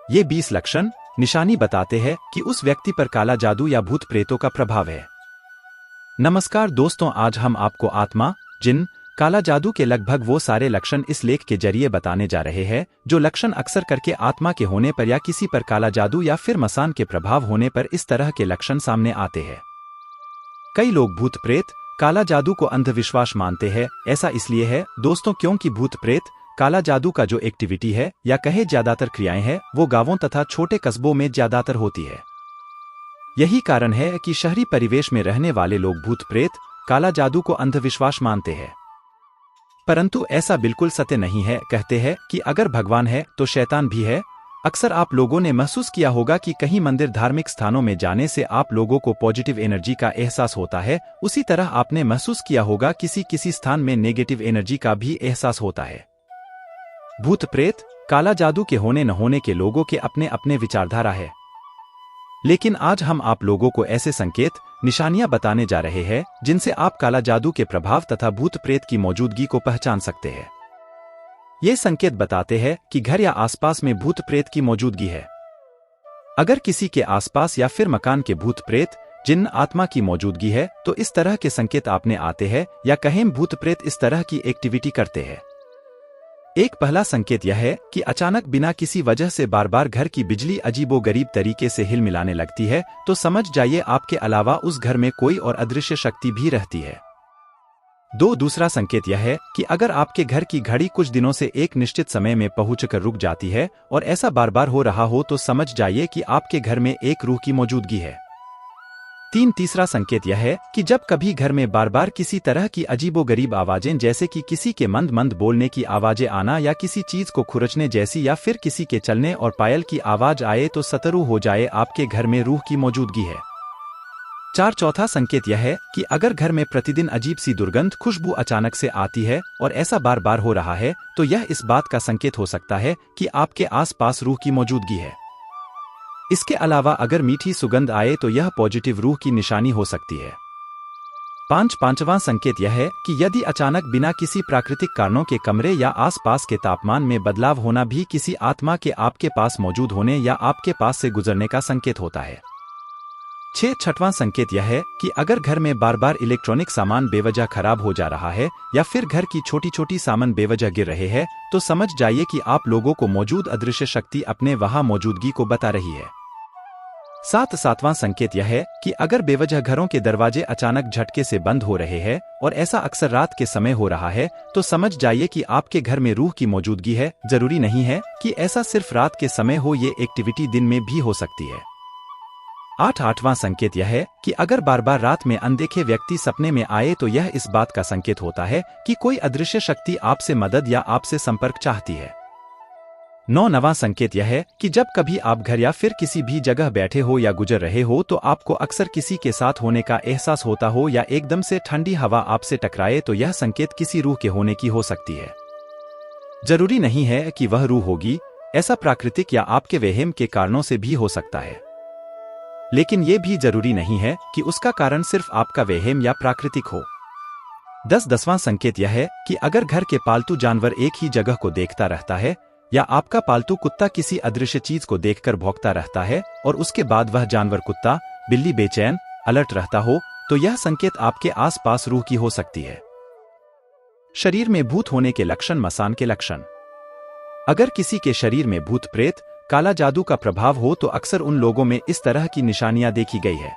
ये 20 लक्षण निशानी बताते हैं कि उस व्यक्ति पर काला जादू या भूत प्रेतों का प्रभाव है। नमस्कार दोस्तों, आज हम आपको आत्मा, जिन, काला जादू के लगभग वो सारे लक्षण इस लेख के जरिए बताने जा रहे हैं जो लक्षण अक्सर करके आत्मा के होने पर या किसी पर काला जादू या फिर मसान के प्रभाव होने पर इस तरह के लक्षण सामने आते हैं। कई लोग भूत प्रेत, काला जादू को अंधविश्वास मानते हैं। ऐसा इसलिए है दोस्तों क्योंकि भूत प्रेत, काला जादू का जो एक्टिविटी है या कहे ज्यादातर क्रियाएं हैं वो गांवों तथा छोटे कस्बों में ज्यादातर होती है। यही कारण है कि शहरी परिवेश में रहने वाले लोग भूत प्रेत, काला जादू को अंधविश्वास मानते हैं। परंतु ऐसा बिल्कुल सत्य नहीं है। कहते हैं कि अगर भगवान है तो शैतान भी है। अक्सर आप लोगों ने महसूस किया होगा कि कहीं मंदिर, धार्मिक स्थानों में जाने से आप लोगों को पॉजिटिव एनर्जी का एहसास होता है। उसी तरह आपने महसूस किया होगा किसी स्थान में नेगेटिव एनर्जी का भी एहसास होता है। भूत प्रेत, काला जादू के होने न होने के लोगों के अपने अपने विचारधारा है, लेकिन आज हम आप लोगों को ऐसे संकेत, निशानियां बताने जा रहे हैं जिनसे आप काला जादू के प्रभाव तथा भूत प्रेत की मौजूदगी को पहचान सकते हैं। ये संकेत बताते हैं कि घर या आसपास में भूत प्रेत की मौजूदगी है। अगर किसी के आसपास या फिर मकान के भूत प्रेत, जिन, आत्मा की मौजूदगी है तो इस तरह के संकेत आपने आते हैं या कहें भूत प्रेत इस तरह की एक्टिविटी करते हैं। एक पहला संकेत यह है कि अचानक बिना किसी वजह से बार बार घर की बिजली अजीबोगरीब तरीके से हिलमिलाने लगती है, तो समझ जाइए आपके अलावा उस घर में कोई और अदृश्य शक्ति भी रहती है। दूसरा संकेत यह है कि अगर आपके घर की घड़ी कुछ दिनों से एक निश्चित समय में पहुंचकर रुक जाती है और ऐसा बार बार हो रहा हो तो समझ जाइए कि आपके घर में एक रूह की मौजूदगी है। तीसरा संकेत यह है कि जब कभी घर में बार बार किसी तरह की अजीबोगरीब आवाजें, जैसे कि किसी के मंद मंद बोलने की आवाजें आना या किसी चीज को खुरचने जैसी या फिर किसी के चलने और पायल की आवाज आए, तो सतर्क हो जाए, आपके घर में रूह की मौजूदगी है। चौथा संकेत यह है कि अगर घर में प्रतिदिन अजीब सी दुर्गंध, खुशबू अचानक से आती है और ऐसा बार बार हो रहा है, तो यह इस बात का संकेत हो सकता है कि आपके आसपास रूह की मौजूदगी है। इसके अलावा अगर मीठी सुगंध आए तो यह पॉजिटिव रूह की निशानी हो सकती है। पांचवां संकेत यह है कि यदि अचानक बिना किसी प्राकृतिक कारणों के कमरे या आसपास के तापमान में बदलाव होना भी किसी आत्मा के आपके पास मौजूद होने या आपके पास से गुजरने का संकेत होता है। छठवां संकेत यह है कि अगर घर में बार बार इलेक्ट्रॉनिक सामान बेवजह खराब हो जा रहा है या फिर घर की छोटी छोटी सामान बेवजह गिर रहे हैं, तो समझ जाइए कि आप लोगों को मौजूद अदृश्य शक्ति अपने वहां मौजूदगी को बता रही है। सातवां संकेत यह है कि अगर बेवजह घरों के दरवाजे अचानक झटके से बंद हो रहे हैं और ऐसा अक्सर रात के समय हो रहा है, तो समझ जाइए कि आपके घर में रूह की मौजूदगी है। जरूरी नहीं है कि ऐसा सिर्फ रात के समय हो, ये एक्टिविटी दिन में भी हो सकती है। आठवां संकेत यह है कि अगर बार बार रात में अनदेखे व्यक्ति सपने में आए तो यह इस बात का संकेत होता है कि कोई अदृश्य शक्ति आपसे मदद या आपसे संपर्क चाहती है। नौवां संकेत यह है कि जब कभी आप घर या फिर किसी भी जगह बैठे हो या गुजर रहे हो तो आपको अक्सर किसी के साथ होने का एहसास होता हो या एकदम से ठंडी हवा आपसे टकराए, तो यह संकेत किसी रूह के होने की हो सकती है। जरूरी नहीं है कि वह रूह होगी, ऐसा प्राकृतिक या आपके वहम के कारणों से भी हो सकता है, लेकिन यह भी जरूरी नहीं है कि उसका कारण सिर्फ आपका वहम या प्राकृतिक हो। 10वां संकेत यह है कि अगर घर के पालतू जानवर एक ही जगह को देखता रहता है या आपका पालतू कुत्ता किसी अदृश्य चीज को देखकर भौंकता रहता है और उसके बाद वह जानवर, कुत्ता, बिल्ली बेचैन, अलर्ट रहता हो, तो यह संकेत आपके आसपास रूह की हो सकती है। शरीर में भूत होने के लक्षण, मसान के लक्षण। अगर किसी के शरीर में भूत प्रेत, काला जादू का प्रभाव हो तो अक्सर उन लोगों में इस तरह की निशानियां देखी गई है।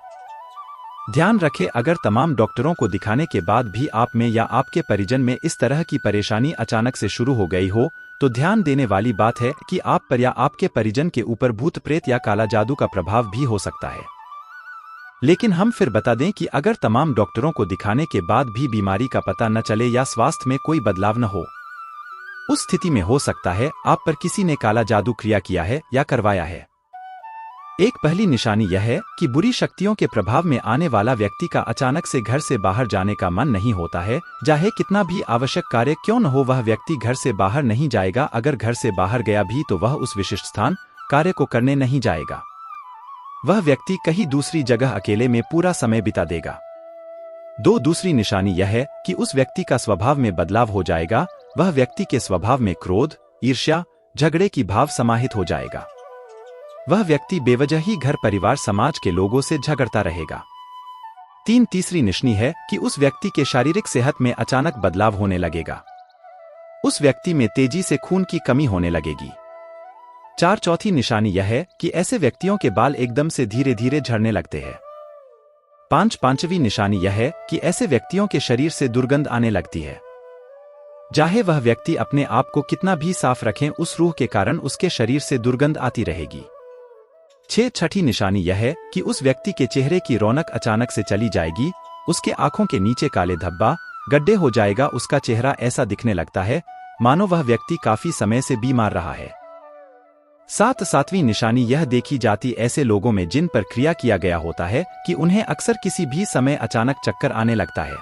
ध्यान रखें, अगर तमाम डॉक्टरों को दिखाने के बाद भी आप में या आपके परिजन में इस तरह की परेशानी अचानक से शुरू हो गई हो, तो ध्यान देने वाली बात है कि आप पर या आपके परिजन के ऊपर भूत प्रेत या काला जादू का प्रभाव भी हो सकता है। लेकिन हम फिर बता दें कि अगर तमाम डॉक्टरों को दिखाने के बाद भी बीमारी का पता न चले या स्वास्थ्य में कोई बदलाव न हो, उस स्थिति में हो सकता है आप पर किसी ने काला जादू क्रिया किया है या करवाया है। एक पहली निशानी यह है कि बुरी शक्तियों के प्रभाव में आने वाला व्यक्ति का अचानक से घर से बाहर जाने का मन नहीं होता है। चाहे कितना भी आवश्यक कार्य क्यों न हो, वह व्यक्ति घर से बाहर नहीं जाएगा। अगर घर से बाहर गया भी तो वह उस विशिष्ट स्थान, कार्य को करने नहीं जाएगा। वह व्यक्ति कहीं दूसरी जगह अकेले में पूरा समय बिता देगा। दूसरी निशानी यह है कि उस व्यक्ति का स्वभाव में बदलाव हो जाएगा। वह व्यक्ति के स्वभाव में क्रोध, ईर्ष्या, झगड़े की भाव समाहित हो जाएगा। वह व्यक्ति बेवजह ही घर परिवार समाज के लोगों से झगड़ता रहेगा। तीसरी निशानी है कि उस व्यक्ति के शारीरिक सेहत में अचानक बदलाव होने लगेगा। उस व्यक्ति में तेजी से खून की कमी होने लगेगी। चौथी निशानी यह है कि ऐसे व्यक्तियों के बाल एकदम से धीरे धीरे झड़ने लगते हैं। पांचवी निशानी यह है कि ऐसे व्यक्तियों के शरीर से दुर्गंध आने लगती है। चाहे वह व्यक्ति अपने आप को कितना भी साफ रखें, उस रूह के कारण उसके शरीर से दुर्गंध आती रहेगी। छठी निशानी यह है कि उस व्यक्ति के चेहरे की रौनक अचानक से चली जाएगी। उसके आंखों के नीचे काले धब्बा गड्ढे हो जाएगा। उसका चेहरा ऐसा दिखने लगता है मानो वह व्यक्ति काफी समय से बीमार रहा है। सातवीं निशानी यह देखी जाती ऐसे लोगों में जिन पर क्रिया किया गया होता है कि उन्हें अक्सर किसी भी समय अचानक चक्कर आने लगता है।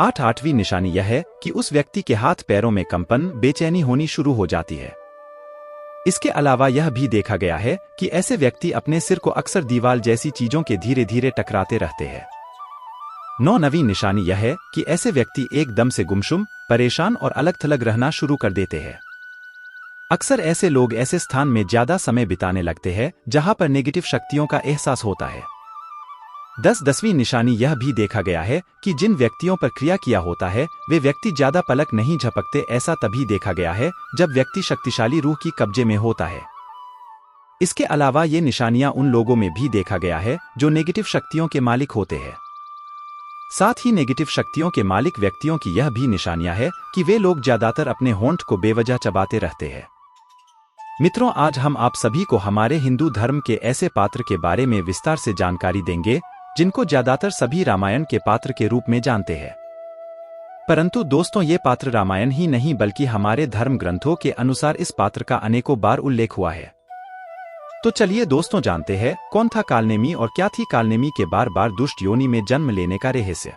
आठवीं निशानी यह है कि उस व्यक्ति के हाथ पैरों में कंपन बेचैनी होनी शुरू हो जाती है। इसके अलावा यह भी देखा गया है कि ऐसे व्यक्ति अपने सिर को अक्सर दीवार जैसी चीजों के धीरे धीरे टकराते रहते हैं। नवीं निशानी यह है कि ऐसे व्यक्ति एकदम से गुमसुम, परेशान और अलग थलग रहना शुरू कर देते हैं। अक्सर ऐसे लोग ऐसे स्थान में ज्यादा समय बिताने लगते हैं जहां पर नेगेटिव शक्तियों का एहसास होता है। 10वीं निशानी यह भी देखा गया है कि जिन व्यक्तियों पर क्रिया किया होता है वे व्यक्ति ज्यादा पलक नहीं झपकते। ऐसा तभी देखा गया है जब व्यक्ति शक्तिशाली रूह की कब्जे में होता है। इसके अलावा ये निशानियां उन लोगों में भी देखा गया है जो नेगेटिव शक्तियों के मालिक होते हैं। साथ ही नेगेटिव शक्तियों के मालिक व्यक्तियों की यह भी निशानियां है कि वे लोग ज्यादातर अपने होंठ को बेवजह चबाते रहते हैं। मित्रों, आज हम आप सभी को हमारे हिंदू धर्म के ऐसे पात्र के बारे में विस्तार से जानकारी देंगे जिनको ज्यादातर सभी रामायण के पात्र के रूप में जानते हैं। परंतु दोस्तों, ये पात्र रामायण ही नहीं बल्कि हमारे धर्म ग्रंथों के अनुसार इस पात्र का अनेकों बार उल्लेख हुआ है। तो चलिए दोस्तों, जानते हैं कौन था कालनेमी और क्या थी कालनेमी के बार बार दुष्ट योनि में जन्म लेने का रहस्य।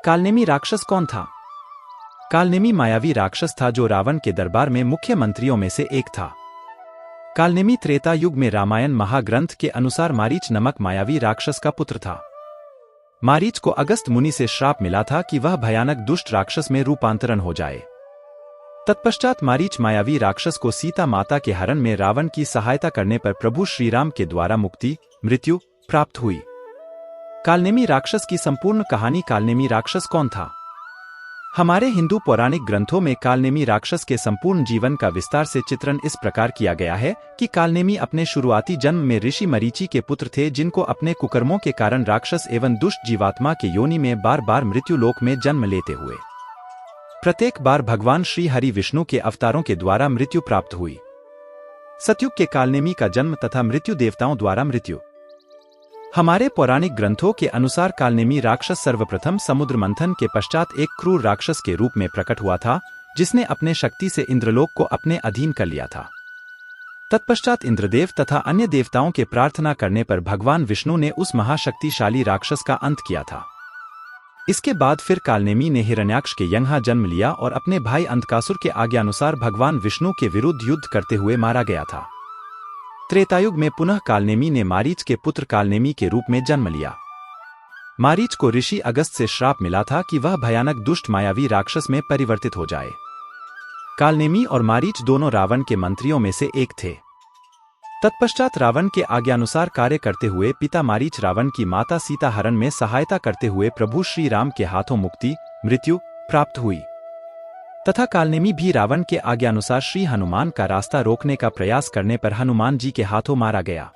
कालनेमी राक्षस कौन था? कालनेमी मायावी राक्षस था जो रावण के दरबार में मुख्य मंत्रियों में से एक था। कालनेमी त्रेता युग में रामायण महाग्रंथ के अनुसार मारीच नमक मायावी राक्षस का पुत्र था। मारीच को अगस्त मुनि से श्राप मिला था कि वह भयानक दुष्ट राक्षस में रूपांतरण हो जाए। तत्पश्चात मारीच मायावी राक्षस को सीता माता के हरण में रावण की सहायता करने पर प्रभु श्रीराम के द्वारा मृत्यु प्राप्त हुई। कालनेमी राक्षस की संपूर्ण कहानी। कालनेमी राक्षस कौन था? हमारे हिंदू पौराणिक ग्रंथों में कालनेमी राक्षस के संपूर्ण जीवन का विस्तार से चित्रण इस प्रकार किया गया है कि कालनेमी अपने शुरुआती जन्म में ऋषि मरीचि के पुत्र थे, जिनको अपने कुकर्मों के कारण राक्षस एवं दुष्ट जीवात्मा के योनि में बार बार मृत्यु लोक में जन्म लेते हुए प्रत्येक बार भगवान श्री हरि विष्णु के अवतारों के द्वारा मृत्यु प्राप्त हुई। सतयुग के कालनेमी का जन्म तथा मृत्यु देवताओं द्वारा मृत्यु। हमारे पौराणिक ग्रंथों के अनुसार कालनेमी राक्षस सर्वप्रथम समुद्र मंथन के पश्चात एक क्रूर राक्षस के रूप में प्रकट हुआ था, जिसने अपने शक्ति से इंद्रलोक को अपने अधीन कर लिया था। तत्पश्चात इंद्रदेव तथा अन्य देवताओं के प्रार्थना करने पर भगवान विष्णु ने उस महाशक्तिशाली राक्षस का अंत किया था। इसके बाद फिर कालनेमी ने हिरण्याक्ष के यहाँ जन्म लिया और अपने भाई अंधकासुर के आज्ञानुसार भगवान विष्णु के विरुद्ध युद्ध करते हुए मारा गया था। त्रेतायुग में पुनः कालनेमी ने मारीच के पुत्र कालनेमी के रूप में जन्म लिया। मारीच को ऋषि अगस्त से श्राप मिला था कि वह भयानक दुष्ट मायावी राक्षस में परिवर्तित हो जाए। कालनेमी और मारीच दोनों रावण के मंत्रियों में से एक थे। तत्पश्चात रावण के आज्ञानुसार कार्य करते हुए पिता मारीच रावण की माता सीता हरण में सहायता करते हुए प्रभु श्री राम के हाथों मृत्यु प्राप्त हुई तथा कालनेमी भी रावण के आज्ञानुसार श्री हनुमान का रास्ता रोकने का प्रयास करने पर हनुमान जी के हाथों मारा गया।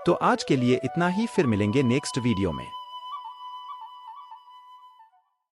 तो आज के लिए इतना ही, फिर मिलेंगे नेक्स्ट वीडियो में।